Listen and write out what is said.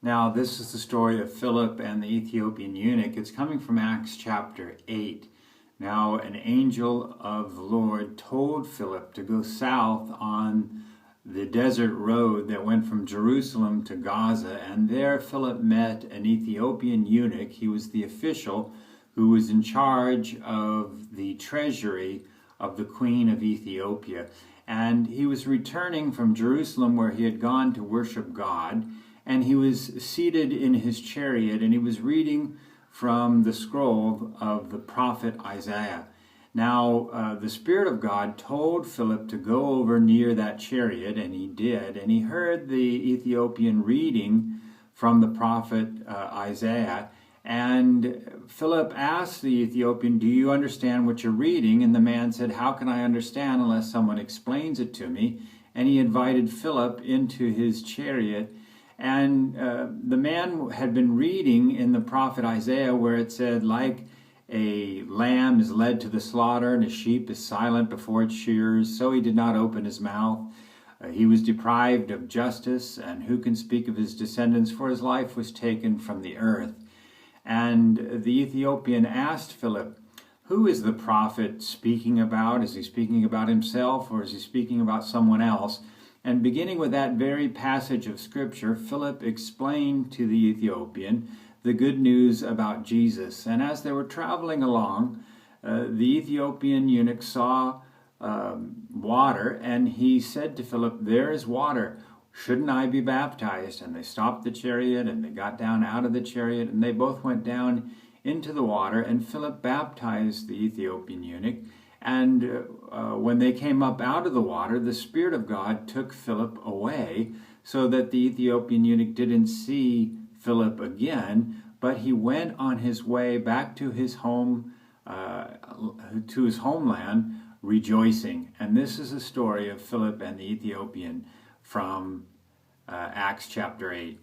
Now, this is the story of Philip and the Ethiopian eunuch. It's coming from Acts chapter 8. Now, an angel of the Lord told Philip to go south on the desert road that went from Jerusalem to Gaza, and there Philip met an Ethiopian eunuch. He was the official who was in charge of the treasury of the Queen of Ethiopia. And he was returning from Jerusalem, where he had gone to worship God, and he was seated in his chariot, and he was reading from the scroll of the prophet Isaiah. Now, the Spirit of God told Philip to go over near that chariot, and he did, and he heard the Ethiopian reading from the prophet Isaiah. And Philip asked the Ethiopian, "Do you understand what you're reading?" And the man said, "How can I understand unless someone explains it to me?" And he invited Philip into his chariot. And the man had been reading in the prophet Isaiah, where it said, like a lamb is led to the slaughter and a sheep is silent before its shearers, so he did not open his mouth. He was deprived of justice, and who can speak of his descendants? For his life was taken from the earth. And the Ethiopian asked Philip, "Who is the prophet speaking about? Is he speaking about himself, or is he speaking about someone else?" And beginning with that very passage of Scripture, Philip explained to the Ethiopian the good news about Jesus. And as they were traveling along, the Ethiopian eunuch saw water, and he said to Philip, "There is water. Shouldn't I be baptized?" And they stopped the chariot, and they got down out of the chariot, and they both went down into the water, and Philip baptized the Ethiopian eunuch. And when they came up out of the water, the Spirit of God took Philip away, so that the Ethiopian eunuch didn't see Philip again, but he went on his way back to his home, to his homeland, rejoicing. And this is the story of Philip and the Ethiopian from Acts chapter 8.